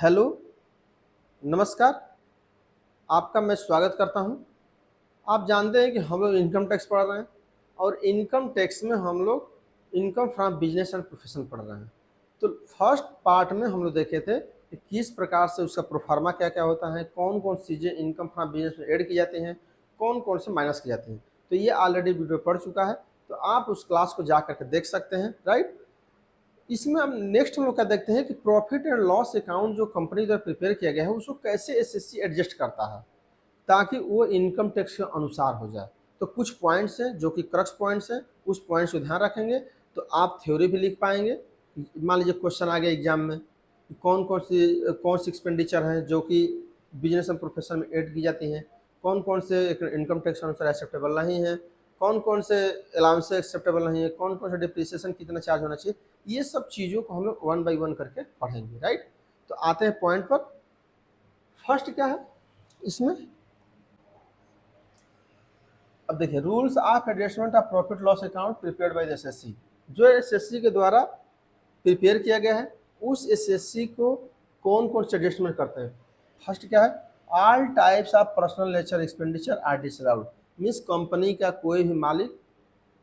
Hello, नमस्कार। आपका मैं स्वागत करता हूं। आप जानते हैं कि हम लोग इनकम टैक्स पढ़ रहे हैं और इनकम टैक्स में हम लोग income from business and profession पढ़ रहे हैं। तो फर्स्ट पार्ट में हम लोग देखे थे कि किस प्रकार से उसका प्रोफार्मा क्या क्या होता है, कौन कौन सी चीज़ें इनकम फ्रॉम बिजनेस में ऐड की जाती हैं, कौन कौन से माइनस की जाती हैं। तो ये ऑलरेडी वीडियो पढ़ चुका है, तो आप उस क्लास को जा करके देख सकते हैं, राइट। इसमें हम नेक्स्ट हम लोग क्या देखते हैं कि प्रॉफिट एंड लॉस अकाउंट जो कंपनी द्वारा प्रिपेयर किया गया है उसको कैसे एसएससी एडजस्ट करता है ताकि वो इनकम टैक्स के अनुसार हो जाए। तो कुछ पॉइंट्स हैं जो कि क्रक्स पॉइंट्स हैं, उस पॉइंट्स को ध्यान रखेंगे तो आप थ्योरी भी लिख पाएंगे। मान लीजिए क्वेश्चन आ गया एग्जाम में, कौन सी एक्सपेंडिचर हैं जो कि बिजनेस एंड प्रोफेशन में ऐड की जाती हैं, कौन कौन से इनकम टैक्स अनुसार एक्सेप्टेबल नहीं है, कौन कौन से अलाउंस एक्सेप्टेबल नहीं है, कौन कौन से डिप्रिसिएशन कितना चार्ज होना चाहिए। ये सब चीज़ों को हम लोग वन बाई वन करके पढ़ेंगे, राइट। तो आते हैं पॉइंट पर। फर्स्ट क्या है इसमें, अब देखिए rules of adjustment of profit loss account prepared by the assessee. जो एसएससी के द्वारा प्रिपेयर किया गया है उस एसएससी को कौन कौन से एडजस्टमेंट करते हैं। फर्स्ट क्या है, all types of personal nature expenditure are disallowed. Means company का कोई भी मालिक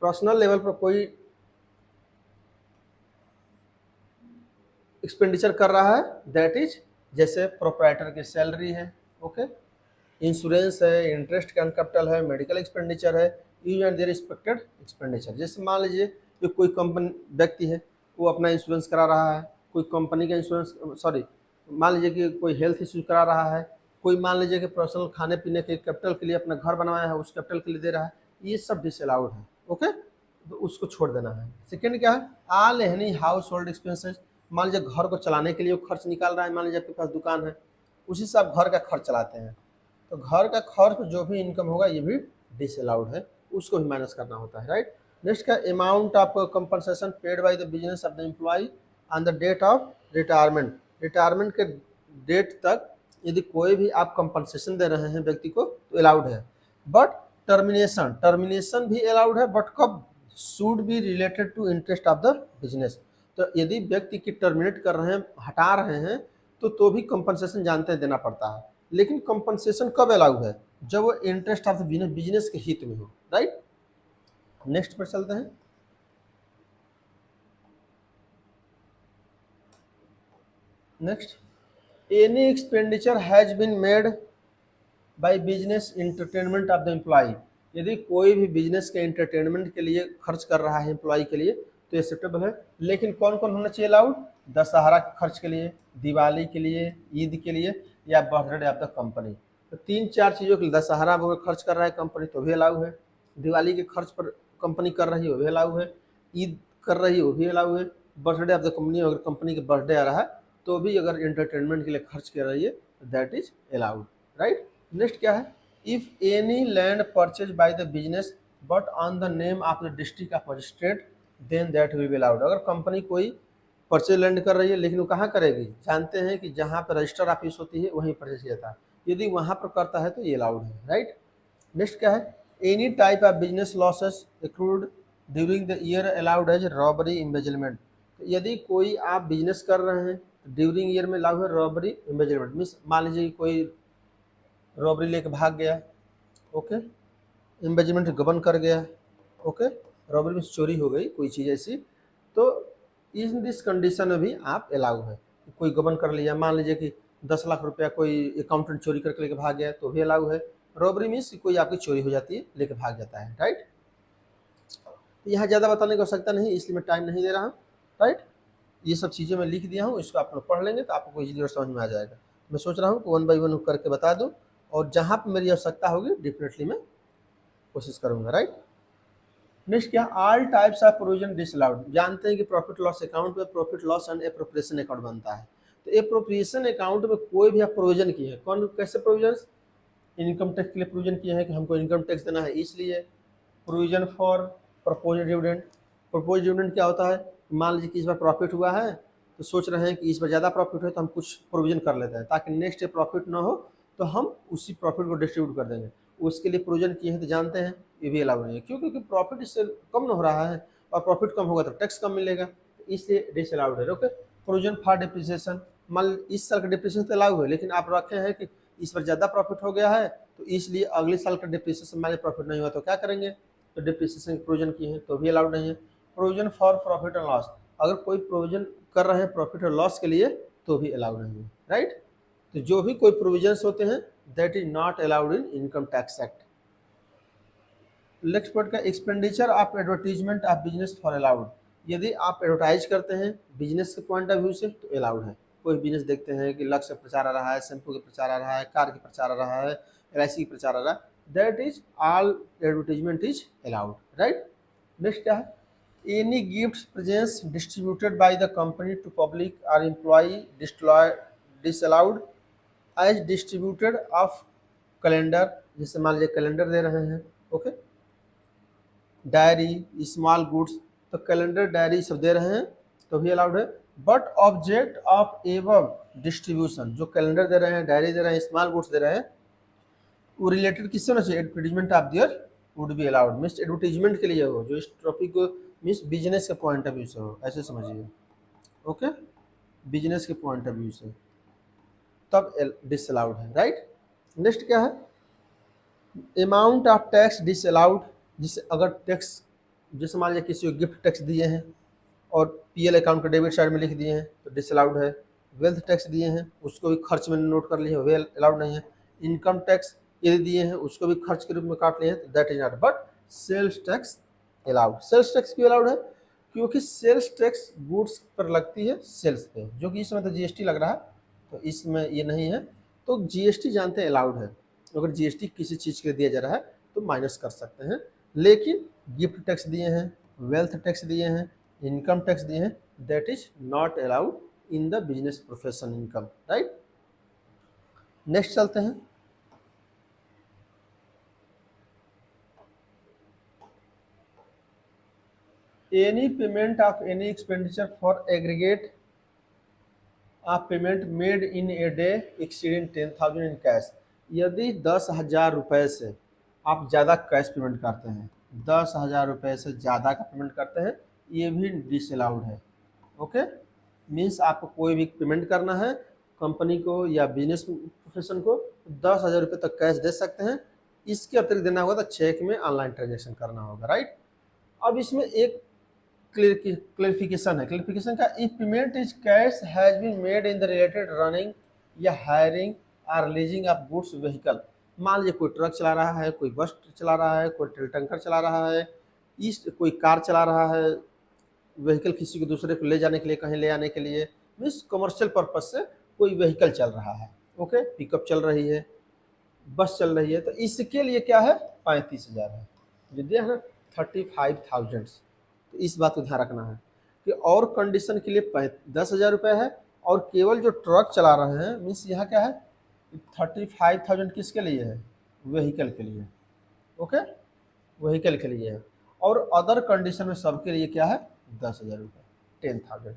पर्सनल लेवल पर कोई एक्सपेंडिचर कर रहा है, दैट इज जैसे प्रोप्राइटर की सैलरी है, ओके, इंश्योरेंस है, इंटरेस्ट का कैपिटल है, मेडिकल एक्सपेंडिचर है, use and their expected expenditure. जैसे मान लीजिए कि कोई कंपनी व्यक्ति है वो अपना इंश्योरेंस करा रहा है, कोई कंपनी का इंश्योरेंस, सॉरी, मान लीजिए कि कोई हेल्थ इश्यूज करा रहा है, कोई मान लीजिए कि पर्सनल खाने पीने के कैपिटल के लिए अपना घर बनवाया है उस कैपिटल के लिए दे रहा है, ये सब डिसअलाउड है, ओके, तो उसको छोड़ देना है। सेकेंड क्या है, all any house hold expenses. मान लीजिए घर को चलाने के लिए वो खर्च निकाल रहा है, मान लीजिए आपके पास दुकान है, उसी से आप घर का खर्च चलाते हैं, तो घर का खर्च जो भी इनकम होगा ये भी डिसअलाउड है, उसको भी माइनस करना होता है, राइट। नेक्स्ट का amount of compensation paid by the business of the employee on the date of retirement. Retirement के डेट तक यदि कोई भी आप कंपनसेशन दे रहे हैं व्यक्ति को तो अलाउड है, बट टर्मिनेशन टर्मिनेशन भी अलाउड है, बट कब, should be related to interest of the business. तो यदि व्यक्ति की टर्मिनेट कर रहे हैं, हटा रहे हैं, तो भी कंपनसेशन जानते हैं देना पड़ता है, लेकिन कंपनसेशन कब अलाउ है, जब वो इंटरेस्ट ऑफ द बिजनेस के हित में हो, राइट। नेक्स्ट पर चलते हैं। Next, any expenditure has been made by business entertainment of the employee. यदि कोई भी बिजनेस के इंटरटेनमेंट के लिए खर्च कर रहा है एम्प्लॉय के लिए तो एक्सेप्टेबल है, लेकिन कौन कौन होना चाहिए अलाउड, दशहरा के खर्च के लिए, दिवाली के लिए, ईद के लिए, या बर्थडे ऑफ द कंपनी। तो तीन चार चीज़ों के लिए, दशहरा पर खर्च कर रहा है कंपनी तो भी अलाउ है, दिवाली के खर्च पर कंपनी कर रही है वो भी अलाउ है, ईद कर रही है वो भी अलाउ है, बर्थडे ऑफ द कंपनी, अगर कंपनी का बर्थडे आ रहा है तो भी अगर इंटरटेनमेंट के लिए खर्च कर रही है that is allowed, right. Next क्या है, if any land purchase by the business but on the name of the district of magistrate then that will be allowed. अगर कंपनी कोई परचेज लैंड कर रही है लेकिन वो कहाँ करेगी, जानते हैं कि जहाँ पर रजिस्टर ऑफिस होती है वहीं परचेज किया जाता है, यदि वहाँ पर करता है तो ये अलाउड है, राइट। नेक्स्ट क्या है, any type of business losses accrued during the year allowed as robbery embezzlement. तो यदि कोई आप बिजनेस कर रहे हैं तो ड्यूरिंग ईयर में अलाउ है रॉबरी एम्बेजलमेंट। मीन्स मान लीजिए कोई रॉबरी लेके भाग गया, ओके, एम्बेजमेंट गबन कर गया, ओके, रॉबरी में चोरी हो गई कोई चीज़ ऐसी, तो इन दिस कंडीशन में भी आप अलाउ है। कोई गबन कर लिया, मान लीजिए कि 10 लाख रुपया कोई अकाउंटेंट चोरी करके लेके भाग गया तो भी अलाउ है। रॉबरी मीन्स कोई आपकी चोरी हो जाती है, लेके भाग जाता है, राइट। तो यहाँ ज़्यादा बताने की आवश्यकता नहीं, इसलिए मैं टाइम नहीं दे रहा हूँ, राइट। ये सब चीज़ें मैं लिख दिया हूँ, इसको आप लोग पढ़ लेंगे तो आपको इजीली और समझ में आ जाएगा। मैं सोच रहा हूँ कि वन बाई वन करके बता दूँ, और जहाँ पर मेरी आवश्यकता होगी डेफिनेटली मैं कोशिश करूँगा, राइट। नेक्स्ट क्या, all types of provision disallowed. जानते हैं कि प्रॉफिट लॉस अकाउंट में profit loss and appropriation account बनता है, तो एप्रोप्रिएशन अकाउंट में कोई भी आप प्रोविजन किए हैं, कौन कैसे प्रोविजन, इनकम टैक्स के लिए प्रोविजन किए हैं कि हमको इनकम टैक्स देना है, इसलिए provision for propose dividend. Propose dividend क्या होता है, मान लीजिए कि इस बार प्रॉफिट हुआ है तो सोच रहे हैं कि इस बार ज़्यादा प्रॉफिट है तो हम कुछ प्रोविजन कर लेते हैं ताकि नेक्स्ट ईयर प्रॉफिट ना हो तो हम उसी प्रॉफिट को डिस्ट्रीब्यूट कर देंगे, उसके लिए प्रोविजन किए हैं। तो जानते हैं ये भी अलाउ नहीं है, क्यों, क्योंकि प्रॉफिट इससे कम न हो रहा है और प्रॉफिट कम होगा तो टैक्स कम मिलेगा, तो इसलिए डिसअलाउड है, ओके। प्रोविजन फॉर डिप्रिसिएशन, मान इस साल का डिप्रिसिएशन तो लागू है, लेकिन आप रखे हैं कि इस पर ज़्यादा प्रॉफिट हो गया है तो इसलिए अगले साल का डिप्रिसिएशन हमारे प्रॉफिट नहीं हुआ तो क्या करेंगे, तो डिप्रिसिएशन की प्रोविजन की है तो भी अलाउड नहीं है। Provision for profit and loss, अगर कोई प्रोविजन कर रहे हैं प्रॉफिट और लॉस के लिए तो भी अलाउड नहीं है, राइट। तो जो भी कोई प्रोविजंस होते हैं that is not allowed in income tax act. Next point का expenditure of advertisement of business for allowed, यदि आप एडवर्टाइज करते हैं बिजनेस के पॉइंट ऑफ व्यू से तो अलाउड है। कोई बिजनेस देखते हैं कि लक्ष्य प्रचार आ रहा है, शैम्पू का प्रचार आ रहा है, कार के प्रचार आ रहा है, LIC का प्रचार आ रहा है, that is all advertisement is allowed, right. Next क्या है, any gift presents distributed by the company to public और employee disallowed as distributed of calendar, जैसे मान लीजिए कैलेंडर दे रहे हैं, ओके, डायरी, स्मॉल गुड्स, तो कैलेंडर डायरी सब दे रहे हैं तो भी अलाउड है। बट ऑब्जेक्ट ऑफ एवं डिस्ट्रीब्यूशन, जो कैलेंडर दे रहे हैं, डायरी दे रहे हैं, स्मॉल गुड्स दे रहे हैं, वो रिलेटेड किससे होना चाहिए, advertisement of their would be allowed, means advertisement के लिए हो, जो इस टॉपिक को मीन्स बिजनेस के पॉइंट ऑफ व्यू से हो, ऐसे समझिए, ओके, बिजनेस के पॉइंट ऑफ व्यू से तब डिसअलाउड है, राइट। नेक्स्ट क्या है, अमाउंट ऑफ टैक्स डिसअलाउड, जिससे अगर टैक्स, जैसे मान लीजिए किसी को गिफ्ट टैक्स दिए हैं और PL अकाउंट का डेबिट साइड में लिख दिए हैं तो डिसअलाउड है। वेल्थ टैक्स दिए हैं उसको भी खर्च में नोट कर लिए हैं, वे अलाउड नहीं है। इनकम टैक्स यदि दिए हैं उसको भी खर्च के रूप में काट लिए हैं तो that is not, but sales tax allowed. Sales tax क्यों अलाउड है, क्योंकि सेल्स टैक्स गुड्स पर लगती है सेल्स पे, जो कि इसमें तो GST लग रहा है, तो इसमें ये नहीं है। तो GST जानते हैं अलाउड है, अगर GST किसी चीज़ के लिए दिया जा रहा है तो माइनस कर सकते हैं, लेकिन गिफ्ट टैक्स दिए हैं, वेल्थ टैक्स दिए हैं, इनकम टैक्स दिए हैं, that is not allowed in the business profession income, right. Next चलते हैं, any payment of any expenditure for aggregate of payment made in a day exceeding 10,000 in cash, यदि 10,000 रुपये से आप ज़्यादा कैश पेमेंट करते हैं, 10,000 रुपये से ज़्यादा का पेमेंट करते हैं, ये भी डिसअलाउड है, ओके। मीन्स आपको कोई भी पेमेंट करना है कंपनी को या बिजनेस प्रोफेशन को, 10,000 रुपये तक कैश दे सकते हैं, इसके अतिरिक्त देना होगा तो चेक में ऑनलाइन ट्रांजेक्शन करना होगा, राइट। अब इसमें एक क्लियरिफिकेशन है, क्लियरिफिकेशन का, if payment is cash has been made in the related running या हायरिंग और रिलीजिंग ऑफ गुड्स व्हीकल, मान लीजिए कोई ट्रक चला रहा है, कोई बस चला रहा है, कोई तेल टंकर चला रहा है, इस कोई कार चला रहा है, व्हीकल किसी को दूसरे को ले जाने के लिए, कहीं ले आने के लिए, मीन्स कमर्शियल पर्पज से कोई व्हीकल चल रहा है, ओके, पिकअप चल रही है, बस चल रही है, तो इसके लिए क्या है 35,000 है, जो दिया है ना 35,000, तो इस बात को ध्यान रखना है कि और कंडीशन के लिए 10,000 रुपये है, और केवल जो ट्रक चला रहे हैं मीन्स यहाँ क्या है 35,000 किसके लिए है, व्हीकल के लिए, ओके, व्हीकल के लिए है, और अदर कंडीशन में सबके लिए क्या है 10,000 रुपये, 10,000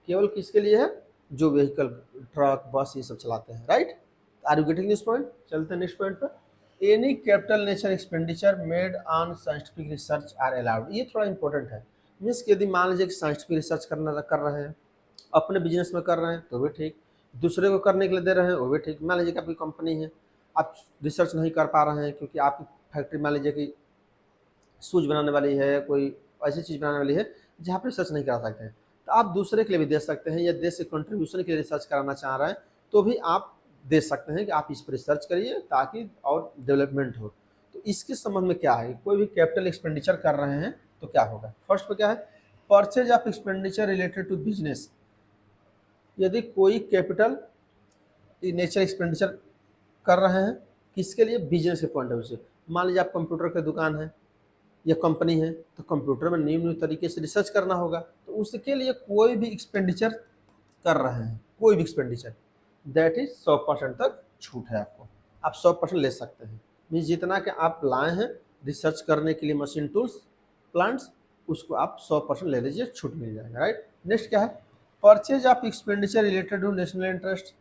केवल किसके लिए है, जो व्हीकल ट्रक बस ये सब चलाते हैं, right. Are you getting this point, चलते हैं नेक्स्ट पॉइंट पर, any capital nature expenditure made on scientific research are allowed, ये थोड़ा इंपॉर्टेंट है, मीन्स यदि मान लीजिए कि साइंटिफिक रिसर्च कर रहे हैं, अपने बिजनेस में कर रहे हैं तो भी ठीक, दूसरे को करने के लिए दे रहे हैं वो भी ठीक। मान लीजिए कि आपकी कंपनी है, आप रिसर्च नहीं कर पा रहे हैं क्योंकि आपकी फैक्ट्री मान लीजिए कि शूज बनाने वाली है, कोई ऐसी चीज़ बनाने वाली है जहाँ पर रिसर्च नहीं करा सकते हैं, तो आप दूसरे के लिए भी दे सकते हैं, या देश के कंट्रीब्यूशन के लिए रिसर्च कराना चाह रहे हैं तो भी आप दे सकते हैं कि आप इस पर रिसर्च करिए ताकि और डेवलपमेंट हो। तो इसके संबंध में क्या है, कोई भी कैपिटल एक्सपेंडिचर कर रहे हैं तो क्या होगा, फर्स्ट पे क्या है, purchase of expenditure related to business, यदि कोई कैपिटल नेचर एक्सपेंडिचर कर रहे हैं किसके लिए, बिजनेस के पॉइंट ऑफ व्यू से, मान लीजिए आप कंप्यूटर की दुकान है या कंपनी है तो कंप्यूटर में न्यू तरीके से रिसर्च करना होगा, तो उसके लिए कोई भी एक्सपेंडिचर कर रहे हैं, कोई भी एक्सपेंडिचर, दैट इज 100% तक छूट है, आपको आप 100% ले सकते हैं, मीन्स जितना कि आप लाए हैं रिसर्च करने के लिए मशीन टूल्स प्लांट्स, उसको आप 100% ले लीजिए, छूट मिल जाएगा, राइट। नेक्स्ट क्या है, purchase of expenditure related to national interest,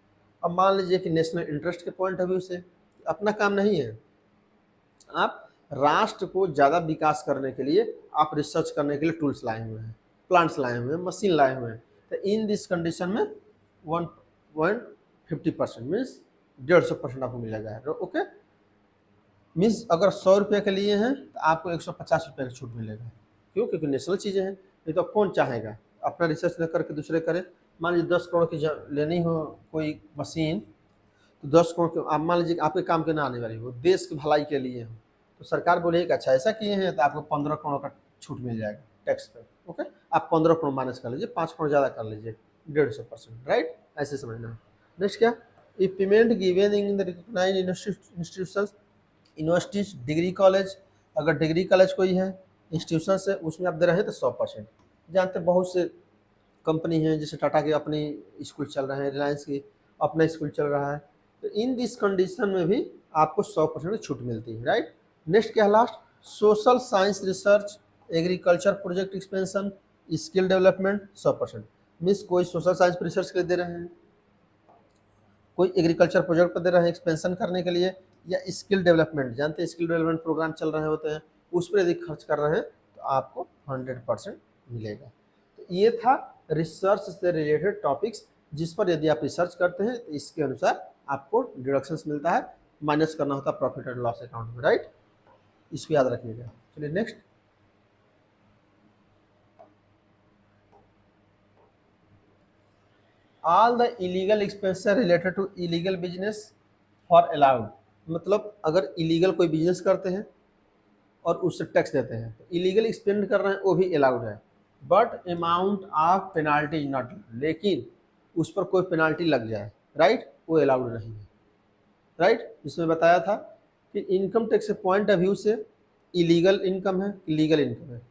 अब मान लीजिए कि नेशनल इंटरेस्ट के पॉइंट ऑफ व्यू से अपना काम नहीं है, आप राष्ट्र को ज़्यादा विकास करने के लिए आप रिसर्च करने के लिए टूल्स लाए हुए हैं, प्लांट्स लाए हुए हैं, मशीन लाए हुए हैं, तो इन दिस कंडीशन में 150% मीन्स 150% आपको मिलेगा। ओके, मीन्स अगर 100 रुपये के लिए हैं तो आपको 150 रुपये का छूट मिलेगा। क्यों? क्योंकि नेशनल चीज़ें हैं, नहीं तो कौन चाहेगा अपना रिसर्च न करके दूसरे करे। मान लीजिए 10 करोड़ की लेनी हो कोई मशीन, तो 10 करोड़ के आप मान लीजिए आपके काम के ना आने वाली हो, देश की भलाई के लिए हो, तो सरकार बोलेगी अच्छा ऐसा किए हैं तो आपको 15 करोड़ का छूट मिल जाएगा टैक्स पे। ओके, आप 15 करोड़ माइनस कर लीजिए, 5 करोड़ ज़्यादा कर लीजिए, 150%, राइट, ऐसे समझना। नेक्स्ट क्या, e payment given in the recognized institution, universities, degree college, अगर डिग्री कॉलेज कोई है इंस्टीट्यूशन से उसमें आप दे रहे हैं तो 100%। जानते हैं बहुत से कंपनी हैं जैसे टाटा की अपनी स्कूल चल रहे हैं, रिलायंस की अपना स्कूल चल रहा है, तो इन दिस कंडीशन में भी आपको 100% की छूट मिलती है, राइट। नेक्स्ट क्या है last, social science research, agriculture project expansion, skill development 100%। Means कोई सोशल साइंस पर रिसर्च के लिए दे रहे हैं, कोई एग्रीकल्चर प्रोजेक्ट पर दे रहे हैं एक्सपेंशन करने के लिए, या स्किल डेवलपमेंट, जानते हैं स्किल डेवलपमेंट प्रोग्राम चल रहे होते हैं, उस पर यदि खर्च कर रहे हैं तो आपको 100% मिलेगा। तो ये था रिसर्च से रिलेटेड टॉपिक्स, जिस पर यदि आप रिसर्च करते हैं तो इसके अनुसार आपको डिडक्शंस मिलता है, माइनस करना होता है प्रॉफिट एंड लॉस अकाउंट में, राइट, इसको याद रखिएगा। चलिए next, all the illegal expenses related to illegal business for allowed, मतलब अगर इलीगल कोई बिजनेस करते हैं और उससे टैक्स देते हैं तो इलीगल स्पेंड कर रहे हैं वो भी अलाउड है, but amount of penalty is not, लेकिन उस पर कोई पेनाल्टी लग जाए, राइट, वो अलाउड नहीं है, राइट। जिसमें बताया था कि इनकम टैक्स के पॉइंट ऑफ व्यू से इलीगल इनकम है लीगल इनकम है,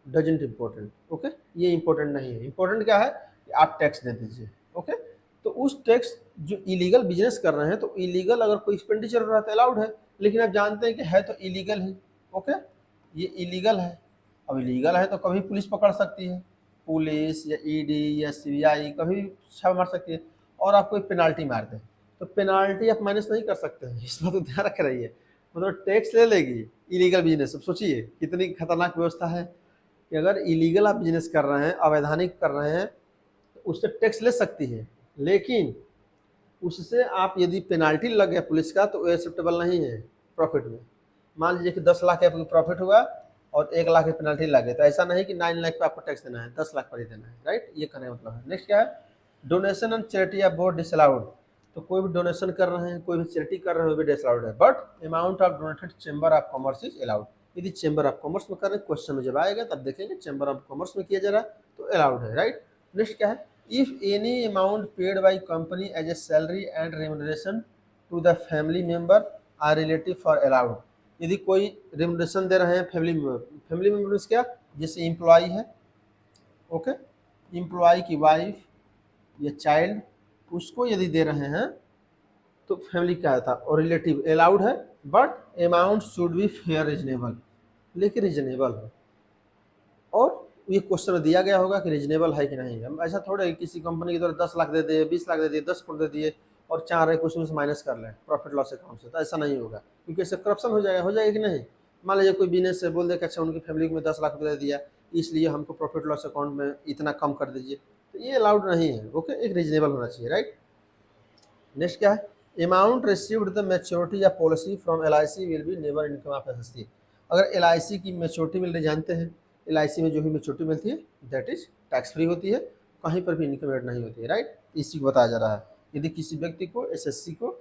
डजेंट इम्पोर्टेंट। ओके, ये इम्पोर्टेंट नहीं है, इम्पोर्टेंट क्या है कि आप टैक्स दे दीजिए। ओके, तो उस टैक्स जो इलीगल बिजनेस कर रहे हैं, तो इलीगल अगर कोई एक्सपेंडिचर हो रहा है तो अलाउड है, लेकिन आप जानते हैं कि है तो इलीगल ही। ओके, ये इलीगल है, अब इलीगल है तो कभी पुलिस पकड़ सकती है, पुलिस या ईडी या सीबीआई कभी छापा मार सकती है और आपको एक पेनाल्टी मार दे, तो पेनाल्टी आप माइनस नहीं कर सकते हैं, इस बात को ध्यान रख रही है, मतलब टैक्स ले लेगी इलीगल बिजनेस। अब सोचिए कितनी खतरनाक व्यवस्था है कि अगर इलीगल आप बिजनेस कर रहे हैं, अवैधानिक कर रहे हैं, तो उससे टैक्स ले सकती है, लेकिन उससे आप यदि पेनाल्टी लग गया पुलिस का तो वो एक्सेप्टेबल नहीं है प्रॉफिट में। मान लीजिए कि 10 लाख का आपको प्रॉफिट हुआ और 1 लाख की पेनाल्टी लगे, तो ऐसा नहीं कि 9 लाख पे आपको टैक्स देना है, 10 लाख पर ही देना है, राइट, ये कहने का मतलब है। नेक्स्ट क्या है, डोनेशन एंड चैरिटी या बोर्ड डिसअलाउड, तो कोई भी डोनेशन कर रहे हैं, कोई भी चैरिटी कर रहे हैं, वो भी डिसअलाउड है, but amount of donated chamber of commerce is allowed. यदि चेंबर ऑफ कॉमर्स में कर रहे हैं, क्वेश्चन में जब आएगा तब देखेंगे चेंबर ऑफ कॉमर्स में किया जा रहा है तो अलाउड है, राइट। नेक्स्ट क्या है, if any amount paid by company as a salary and remuneration to the family member or relative for allowed, यदि कोई रिमुनरेशन दे रहे हैं फैमिली मेम्बर, फैमिली मेम्बर्स क्या, जैसे एम्प्लॉय है, ओके, एम्प्लॉय की वाइफ या चाइल्ड, उसको यदि दे रहे हैं तो फैमिली क्या था और रिलेटिव अलाउड है, but amount should be fair reasonable, लेकिन रीजनेबल हो, और ये क्वेश्चन में दिया गया होगा कि रीजनेबल है कि नहीं। हम ऐसा थोड़े किसी कंपनी की तरह 10 लाख दे दिए, 20 लाख दे दिए, 10 करोड़ दे दिए और चाह रहे कुछ उसमें माइनस कर लें प्रॉफिट लॉस अकाउंट से, तो ऐसा नहीं होगा, क्योंकि इससे करप्शन हो जाएगा कि नहीं। मान लीजिए कोई बिजनेस से बोल दे कि अच्छा उनकी फैमिली में 10 लाख रुपये दे दिया, इसलिए हमको प्रॉफिट लॉस अकाउंट में इतना कम कर दीजिए, तो ये अलाउड नहीं है। ओके, एक रीजनेबल होना चाहिए, राइट। नेक्स्ट क्या है, अमाउंट रिसीव्ड द मैच्योरिटी या policy from LIC will be never income of SSC, अगर LIC की मैच्योरिटी मिल रही, जानते हैं LIC में जो भी मैच्योरिटी मिलती है दैट इज टैक्स फ्री होती है, कहीं पर भी इनकम एड नहीं होती है, राइट, इसी को बताया जा रहा है। यदि किसी व्यक्ति को SSC को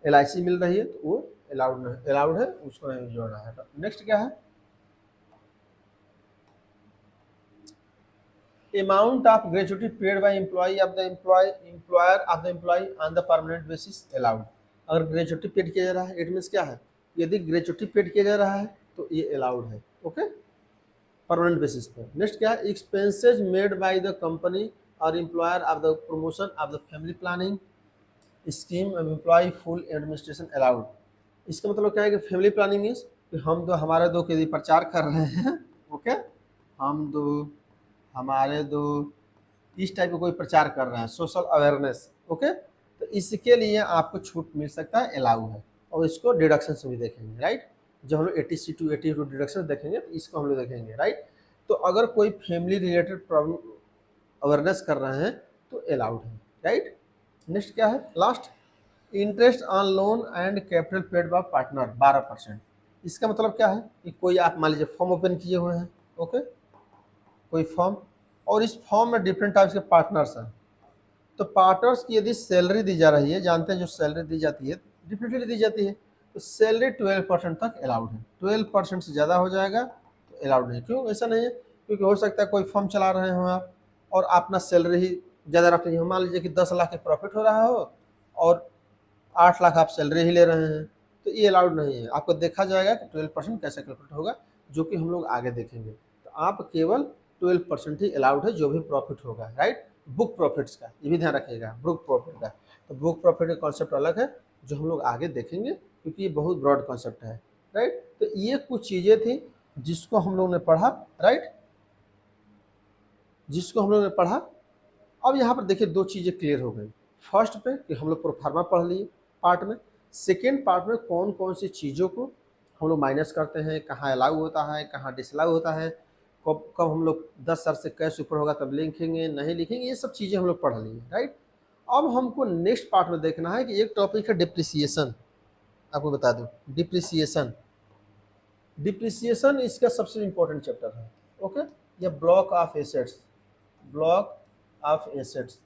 LIC मिल रही है तो वो अलाउड है, उसको नहीं जोड़ना है। नेक्स्ट क्या है, amount of gratuity paid by employee of the employer of the employee on the permanent basis allowed, अगर ग्रेचुटी पेड किया जा रहा है, इट मीन्स क्या है, यदि ग्रेचुटी पेड किया जा रहा है तो ये अलाउड है, ओके, परमानेंट बेसिस पे। नेक्स्ट क्या है, expenses made by the company और employer of the promotion of the family planning scheme of employ full administration allowed, इसका मतलब क्या है कि फैमिली प्लानिंग मीन्स कि हम दो हमारे दो के यदि प्रचार कर रहे हैं, ओके, हम दो हमारे दो, इस टाइप का कोई प्रचार कर रहे हैं, सोशल अवेयरनेस, ओके, तो इसके लिए आपको छूट मिल सकता है, अलाउ है, और इसको डिडक्शन से भी देखेंगे, राइट, जब हम लोग 80C to 82 डिडक्शन देखेंगे तो इसको हम लोग देखेंगे, राइट। तो अगर कोई फैमिली रिलेटेड प्रॉब्लम अवेयरनेस कर रहे हैं तो अलाउड है, राइट। नेक्स्ट क्या है last, interest on loan and capital paid by partner 12%। इसका मतलब क्या है कि कोई आप मान लीजिए फॉर्म ओपन किए हुए हैं, ओके, कोई फॉर्म, और इस फॉर्म में डिफरेंट टाइप्स के पार्टनर्स हैं। तो पार्टनर्स की यदि सैलरी दी जा रही है, जानते हैं जो सैलरी दी जाती है डिफरेंटली दी जाती है, तो सैलरी 12% तक अलाउड है। 12% से ज़्यादा हो जाएगा तो अलाउड नहीं। क्यों ऐसा नहीं है? क्योंकि हो सकता है कोई फर्म चला रहे हो आप और अपना सैलरी ही ज़्यादा रखते हैं, मान लीजिए कि 10 लाख के प्रॉफिट हो रहा हो और 8 लाख आप सैलरी ही ले रहे हैं, तो ये अलाउड नहीं है। आपको देखा जाएगा कि 12% कैसे कैलकुलेट होगा, जो कि हम लोग आगे देखेंगे। तो आप केवल 12% ही अलाउड है जो भी प्रॉफिट होगा, राइट। बुक प्रॉफिट्स का ये भी ध्यान रखिएगा, बुक प्रॉफिट का। तो बुक प्रॉफिट का कॉन्सेप्ट अलग है जो हम लोग आगे देखेंगे, क्योंकि ये बहुत ब्रॉड कॉन्सेप्ट है, राइट। तो ये कुछ चीज़ें थी जिसको हम लोग ने पढ़ा, राइट, जिसको हम लोग ने पढ़ा। अब यहाँ पर देखिए दो चीज़ें क्लियर हो गई। फर्स्ट पे कि हम लोग प्रोफार्मा पढ़ लिए पार्ट में, सेकेंड पार्ट में कौन कौन सी चीज़ों को हम लोग माइनस करते हैं, कहाँ अलाउ होता है, कहाँ डिसअलाउ होता है, कब कब हम लोग 10,000 से कैश ऊपर होगा तब लिखेंगे, नहीं लिखेंगे, ये सब चीज़ें हम लोग पढ़ लिए, राइट। अब हमको नेक्स्ट पार्ट में देखना है कि एक टॉपिक है डिप्रिसिएशन। आपको बता दूँ, डिप्रिसिएशन, डिप्रिसिएशन इसका सबसे इम्पोर्टेंट चैप्टर है, ओके। या block of assets, block of assets,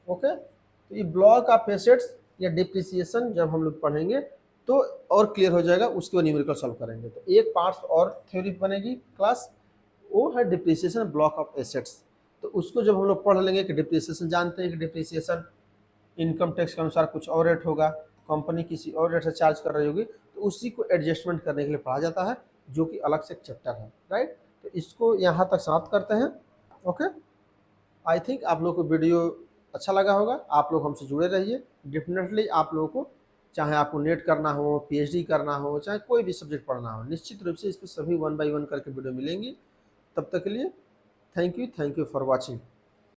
okay. तो ये ब्लॉक ऑफ एसेट्स या डिप्रिसिएशन जब हम लोग पढ़ेंगे तो और क्लियर हो जाएगा, उसके बाद न्यूमेरिकल सॉल्व करेंगे। तो एक पार्ट और थ्योरी बनेगी क्लास, वो है डिप्रिसिएशन ब्लॉक ऑफ एसेट्स। तो उसको जब हम लोग पढ़ लेंगे कि डिप्रिसिएशन, जानते हैं कि डिप्रिसिएशन इनकम टैक्स के अनुसार कुछ और रेट होगा, कंपनी किसी और रेट से चार्ज कर रही होगी, तो उसी को एडजस्टमेंट करने के लिए पढ़ा जाता है, जो कि अलग से एक चैप्टर है, राइट। तो इसको यहाँ तक समाप्त करते हैं, ओके। आई थिंक आप लोग को वीडियो अच्छा लगा होगा, आप लोग हमसे जुड़े रहिए। डेफिनेटली आप लोगों को, चाहे आपको नेट करना हो, पीएचडी करना हो, चाहे कोई भी सब्जेक्ट पढ़ना हो, निश्चित रूप से इस पर सभी 1 बाय 1 करके वीडियो मिलेंगी। तब तक के लिए थैंक यू फॉर वॉचिंग।